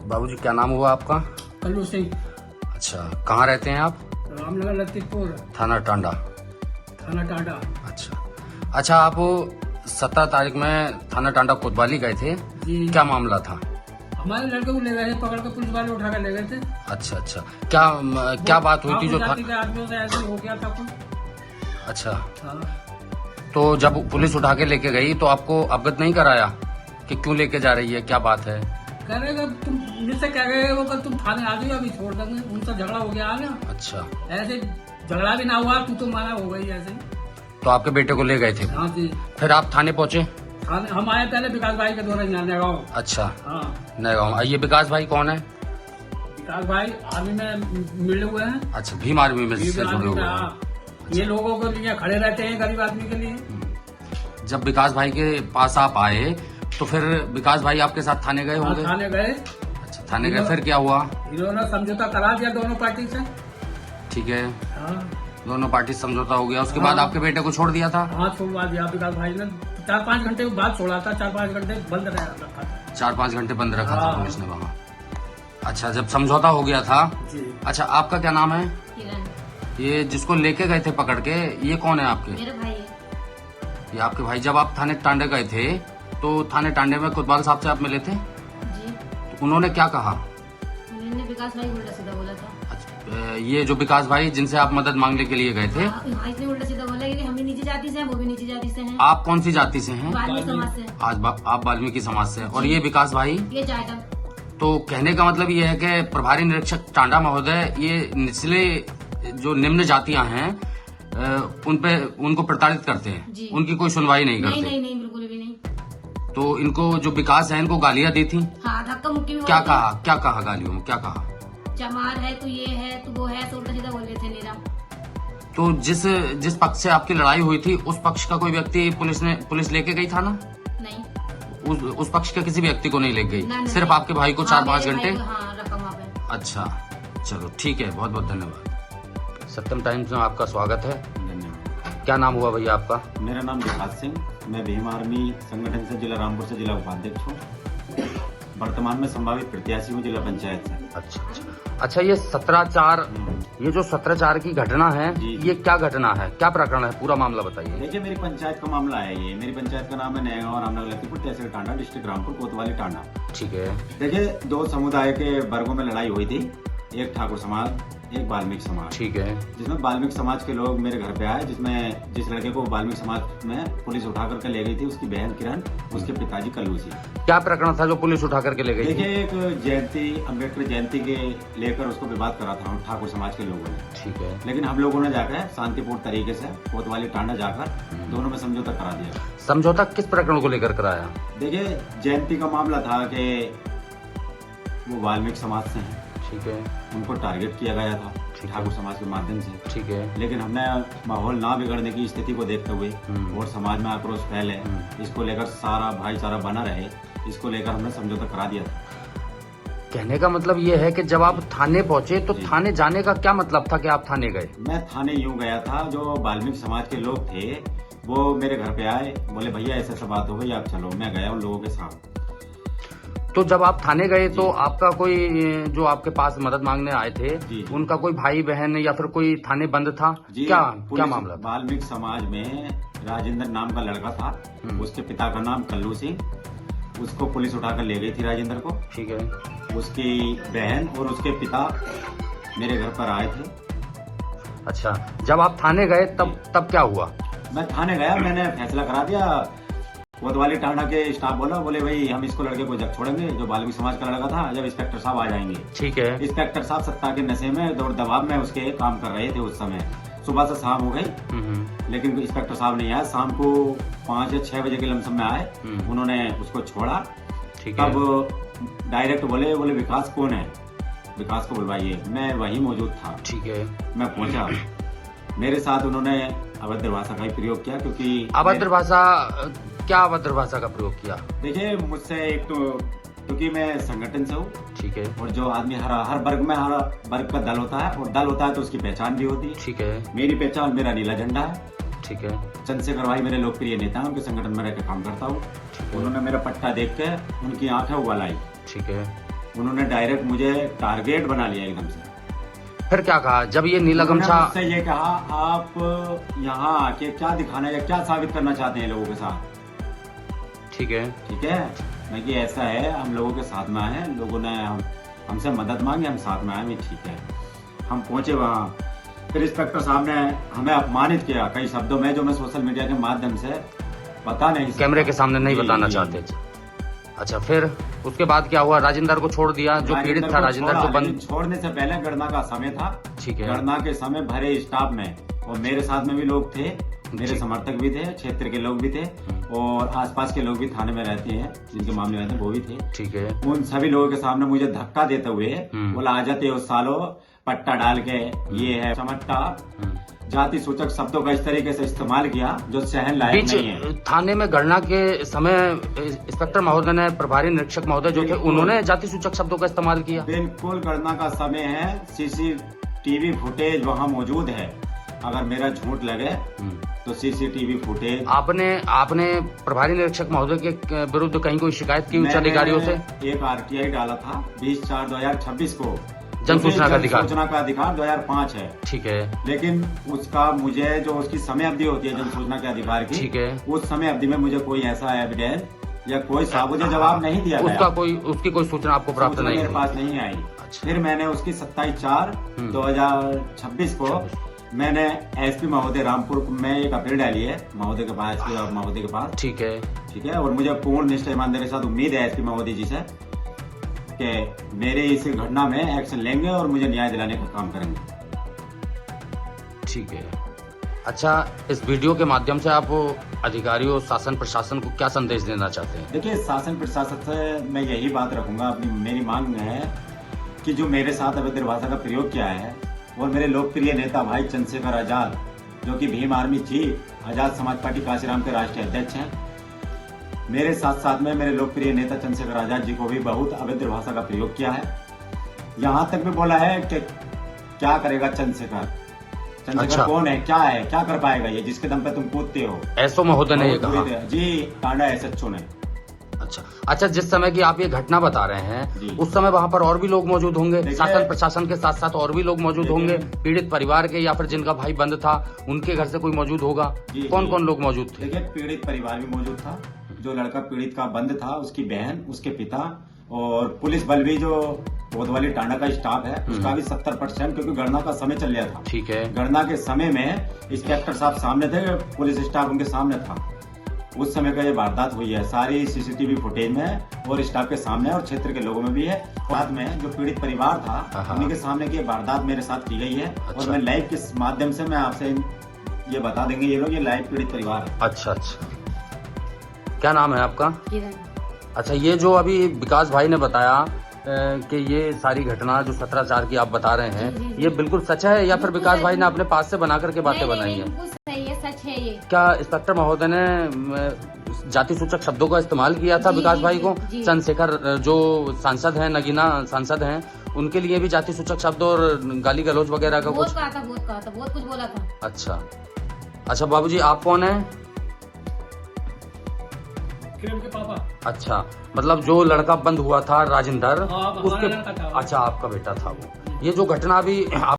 बाबूजी क्या नाम हुआ आपका? कल्लू सिंह, अच्छा, कहाँ रहते हैं आप? रामनगर लतीफपुर, थाना टांडा। थाना टाटा। अच्छा, आप 17 तारीख में थाना टांडा कोतवाली गए थे, जी, क्या मामला था? हमारे लड़के को ले गए थे, पकड़ के पुलिस वाले उठा कर ले गए थे। अच्छा, क्या बात हुई थी जो था? आदमियों से ऐसे हो गया था कुछ। अच्छा, हाँ, तो जब पुलिस उठा के लेके गई तो आपको अवगत नहीं कराया कि क्यों लेके जा रही है, क्या बात है? कह रहे कि तुम मुझसे कह गए वो, तुम थाने आ जाओ, अभी छोड़ देंगे। उनका झगड़ा हो गया ना। अच्छा, ऐसे झगड़ा भी ना हुआ, तू तो माना हो गई ऐसे। तो आपके बेटे को ले गए थे? हाँ जी। फिर आप थाने पहुंचे? थाने हम आए पहले विकास भाई के द्वारा यहाँ नगाँव। अच्छा, हाँ, नगाँव। ये विकास भाई कौन है? विकास भाई आर्मी में मिले हुए हैं। अच्छा, भीम आर्मी में से जुड़े हुए हैं। हाँ, ये लोगों के लिए खड़े रहते हैं, गरीब आदमी के लिए। जब विकास भाई के पास आप आए तो फिर विकास भाई आपके साथ थाने गए होंगे? थाने गए। अच्छा, थाने गए, फिर क्या हुआ? इन्होंने समझौता करा दिया दोनों पार्टी से। ठीक है, हाँ, दोनों पार्टी समझौता हो गया, उसके हाँ। बाद आपके बेटे को छोड़ दिया था? हाँ, छोड़वा दिया विकास भाई ने। 4-5 घंटे के बाद छोड़ा था, 4-5 घंटे बंद रखा था। 4-5 घंटे बंद रखा था हाँ। पुलिस ने वहाँ। अच्छा, जब समझौता हो गया था। जी, अच्छा, आपका क्या नाम है? किरण, ये जिसको लेके गए थे पकड़ के, ये कौन है आपके? मेरा भाई है। ये आपके भाई। जब आप थाने टांडे गए थे तो थाने टांडे में कोतवाल साहब से आप मिले थे, जी, तो उन्होंने क्या कहा? उन्होंने विकास भाई उल्टा सीधा बोला था। अच्छा, ये जो विकास भाई जिनसे आप मदद मांगने के लिए गए थे, हाँ, इसने उल्टा सीधा बोला कि हम भी नीची जाति से हैं, वो भी नीची जाति से हैं, आप कौन सी जाति से हैं? वाल्मीकि समाज से। आप वाल्मीकि समाज से हैं। और ये विकास भाई? ये जायदा। तो कहने का मतलब ये है कि प्रभारी निरीक्षक टांडा महोदय ये निचले जो निम्न जातियां हैं उनको प्रताड़ित करते हैं, जी। उनकी कोई सुनवाई नहीं नहीं करते। नहीं नहीं, बिल्कुल भी नहीं। तो इनको जो विकास है इनको गालियां दी थी? हाँ, धक्का मुक्की भी क्या हुआ था। कहा गालियों में क्या कहा? चमार है तो ये है तो वो है, तो उल्टा सीधा बोल रहे थे नीरा। तो जिस पक्ष से आपकी लड़ाई हुई थी उस पक्ष का कोई व्यक्ति पुलिस लेके गई था ना? नहीं, उस पक्ष के किसी व्यक्ति को नहीं ले गई, ना, सिर्फ नहीं। आपके भाई को हाँ, 4-5 मेरे भाई घंटे? को, हाँ, रखा वहाँ पे। अच्छा, चलो ठीक है, बहुत बहुत धन्यवाद। सत्यम टाइम्स में आपका स्वागत है। धन्यवाद। क्या नाम हुआ भैया आपका? मेरा नाम विकास सिंह, मैं भीम आर्मी संगठन से जिला रामपुर से जिला उपाध्यक्ष हूँ। वर्तमान में संभावित प्रत्याशी हूँ जिला पंचायत से। अच्छा, ये 17/4 ये जो 17/4 की घटना है, जी। ये क्या घटना है, क्या प्रकरण है, पूरा मामला बताइए। देखिए, मेरी पंचायत का मामला है ये। मेरी पंचायत का नाम है नयागांव रामनगर लतीफपुर, तहसील टांडा, डिस्ट्रिक्ट रामपुर, कोतवाली टांडा। ठीक है। देखिए, 2 समुदाय के वर्गों में लड़ाई हुई थी, एक ठाकुर समाज, एक वाल्मीकि समाज। ठीक है। जिसमें वाल्मीकि समाज के लोग मेरे घर पे आए, जिसमें जिस लड़के को वाल्मीकि समाज में पुलिस उठा करके ले गई थी, उसकी बहन किरण, उसके पिताजी कल्लू सिंह। क्या प्रकरण था जो पुलिस उठा करके ले गई थी? देखिए, एक जयंती, अम्बेडकर जयंती के लेकर उसको विवाद करा था ठाकुर समाज के लोगों ने। ठीक है। लेकिन हम लोगों ने जाकर शांतिपूर्ण तरीके से कोतवाली टांडा जाकर दोनों में समझौता करा दिया। समझौता किस प्रकरण को लेकर कराया? देखिए, जयंती का मामला था कि वो वाल्मीकि समाज से हैं, ठीक है। उनको टारगेट किया गया था ठाकुर समाज के माध्यम से। ठीक है। लेकिन हमने माहौल ना बिगड़ने की स्थिति को देखते हुए और समाज में आक्रोश फैले, इसको लेकर सारा भाईचारा बना रहे, इसको लेकर हमने समझौता करा दिया था। कहने का मतलब ये है कि जब आप थाने पहुंचे तो जी। थाने जाने का क्या मतलब था कि आप थाने गए? मैं थाने यूं गया था, जो वाल्मीकि समाज के लोग थे वो मेरे घर पे आए, बोले भैया ऐसा बात हो गई, आप चलो। मैं गया उन लोगों के साथ। तो जब आप थाने गए तो आपका कोई जो आपके पास मदद मांगने आए थे, जी। उनका कोई भाई बहन या फिर कोई थाने बंद था? जी, क्या मामला था? वाल्मीकि समाज में राजेंद्र नाम का लड़का था, उसके पिता का नाम कल्लू सिंह, उसको पुलिस उठाकर ले गई थी राजेंद्र को। ठीक है। उसकी बहन और उसके पिता मेरे घर पर आए थे। अच्छा, जब आप थाने गए तब क्या हुआ? मैं थाने गया, मैंने फैसला करा दिया। कोतवाली टांडा के स्टाफ बोले भाई हम इसको लड़के को जब छोड़ेंगे, जो वाल्मीकि समाज का लड़का था, जब इंस्पेक्टर साहब आ जाएंगे। ठीक है। इंस्पेक्टर साहब सत्ता के नशे में, दौड़ दबाव में उसके काम कर रहे थे उस समय। सुबह से शाम हो गई, लेकिन इंस्पेक्टर साहब नहीं आया। शाम को 5 या 6 बजे के लमसम में आए, उन्होंने उसको छोड़ा। ठीक है। तब डायरेक्ट बोले विकास कौन है, विकास को बुलवाइए। मैं वहीं मौजूद था। ठीक है। मैं पहुंचा, मेरे साथ उन्होंने अभद्र भाषा का ही प्रयोग किया, क्योंकि अभद्र भाषा, क्या अभद्र भाषा का प्रयोग किया? देखिए, मुझसे एक तो क्योंकि मैं संगठन से हूँ, ठीक है। और जो आदमी हर वर्ग में हर वर्ग का दल होता है, और दल होता है तो उसकी पहचान भी होती है। ठीक है। मेरी पहचान मेरा नीला झंडा है। ठीक है। चंद्रशेखर भाई मेरे लोकप्रिय नेता हैं, उनके संगठन में रहकर काम करता हूँ। उन्होंने मेरा पट्टा देख के उनकी आंखें उबाल आई। ठीक है। उन्होंने डायरेक्ट मुझे टारगेट बना लिया एकदम से। फिर क्या कहा जब ये नीला उन्होंने गमछा? मुझसे ये कहा, आप यहाँ आके क्या दिखाना या क्या साबित करना चाहते हैं लोगों के साथ? ठीक है, ठीक है, मैं कि ऐसा है, हम लोगों के साथ में आए, लोगों ने हमसे मदद मांगी, हम साथ में आए। भी ठीक है, हम पहुंचे वहाँ। फिर इंस्पेक्टर साहब ने हमें अपमानित किया कई शब्दों में, जो मैं सोशल मीडिया के माध्यम से बता नहीं सकता, कैमरे के सामने नहीं जी, बताना जी। चाहते थे। अच्छा, फिर उसके बाद क्या हुआ? राजेंद्र को छोड़ दिया, जो पीड़ित था राजेंद्र जो बंद। छोड़ने से पहले गणना का समय था। ठीक है, गणना के समय भरे स्टाफ में, और मेरे साथ में भी लोग थे, मेरे समर्थक भी थे, क्षेत्र के लोग भी थे, और आसपास के लोग भी थाने में रहते हैं जिनके मामले रहते हैं वो भी थे। ठीक है, उन सभी लोगों के सामने मुझे धक्का देते हुए बोला, आ जाते हो सालो, पट्टा डाल के, ये है चमट्टा, जाति सूचक शब्दों का इस तरीके से इस्तेमाल किया जो सहन लायक नहीं है। थाने में गणना के समय इंस्पेक्टर महोदय ने, प्रभारी निरीक्षक महोदय जो थे, उन्होंने जाति सूचक शब्दों का इस्तेमाल किया। बिल्कुल गणना का समय है, सीसीटीवी फुटेज वहाँ मौजूद है। अगर मेरा झूठ लगे तो सीसीटीवी फुटेज। आपने प्रभारी निरीक्षक महोदय के विरुद्ध कहीं कोई शिकायत की उच्च अधिकारियों से? एक आरटीआई डाला था 20/4/2026 को, जन सूचना का अधिकार। सूचना का अधिकार 2005 है। ठीक है, लेकिन उसका मुझे जो उसकी समय अवधि होती है जन सूचना के अधिकार की, ठीक है, उस समय अवधि में मुझे कोई ऐसा एविडेंस या कोई साबुत जवाब नहीं दिया गया। उसकी कोई सूचना आपको प्राप्त नहीं मेरे पास नहीं आई। फिर मैंने उसकी 27/4/2026 को मैंने एसपी महोदय रामपुर में एक अपील डाली है महोदय के पास, महोदय के पास। ठीक है, ठीक है, और मुझे पूर्ण निष्ठा ईमानदारी के साथ उम्मीद है एसपी महोदय जी से कि मेरे इस घटना में एक्शन लेंगे और मुझे न्याय दिलाने का काम करेंगे। ठीक है। अच्छा, इस वीडियो के माध्यम से आप अधिकारियों, शासन प्रशासन को क्या संदेश देना चाहते हैं? देखिए, शासन प्रशासन से मैं यही बात रखूंगा, मेरी मांग है कि जो मेरे साथ अभद्र भाषा का प्रयोग किया है, और मेरे लोकप्रिय नेता भाई चंद्रशेखर आजाद, जो कि Bhim army chief, Azad Samaj party Kashiram के राष्ट्रीय अध्यक्ष हैं, मेरे साथ साथ में मेरे लोकप्रिय नेता चंद्रशेखर आजाद जी को भी बहुत अभद्र भाषा का प्रयोग किया है। यहाँ तक भी बोला है कि क्या करेगा चंद्रशेखर, अच्छा। कौन है, क्या है, क्या कर पाएगा ये जिसके दम पे तुम कूदते हो। एसओ महोदय ने ये कहा जी, टांडा एसएचओ ने। अच्छा, जिस समय की आप ये घटना बता रहे हैं, उस समय वहाँ पर और भी लोग मौजूद होंगे, शासन प्रशासन के साथ साथ और भी लोग मौजूद होंगे, पीड़ित परिवार के या फिर जिनका भाई बंद था उनके घर से कोई मौजूद होगा? कौन कौन लोग मौजूद थे? देखिए, पीड़ित परिवार भी मौजूद था, जो लड़का पीड़ित का बंद था, उसकी बहन, उसके पिता, और पुलिस बल भी जो कोतवाली टांडा का स्टाफ है उसका भी 70%, क्योंकि गणना का समय चल रहा था। ठीक है, गणना के समय में इंस्पेक्टर साहब सामने थे, पुलिस स्टाफ उनके सामने था। उस समय का ये वारदात हुई है, सारी सीसीटीवी फुटेज में और स्टाफ के सामने और क्षेत्र के लोगों में भी है। बाद में जो पीड़ित परिवार था उन्हीं के सामने की वारदात मेरे साथ की गई है। और मैं लाइव के माध्यम से मैं आपसे ये बता देंगे, ये लोग, ये लाइव पीड़ित परिवार है। अच्छा, क्या नाम है आपका? अच्छा, ये जो अभी विकास भाई ने बताया कि ये सारी घटना जो 17/4 की आप बता रहे हैं, ये बिल्कुल सच है या फिर विकास भाई ने अपने पास से बना करके बातें बनाई हैं? सही है, सच है ये। क्या इंस्पेक्टर महोदय ने जाति सूचक शब्दों का इस्तेमाल किया था विकास भाई को? चंद्रशेखर जो सांसद हैं, नगीना सांसद हैं, उनके लिए भी जाति सूचक शब्द और गाली गलौज वगैरह का कुछ कहा था, बहुत कुछ बोला था। अच्छा बाबूजी, आप कौन है? किरण के पापा। अच्छा, मतलब जो लड़का बंद हुआ था राजेंद्र, हाँ, उसके, लड़का था। अच्छा, आपका बेटा था वो। ये जो घटना अभी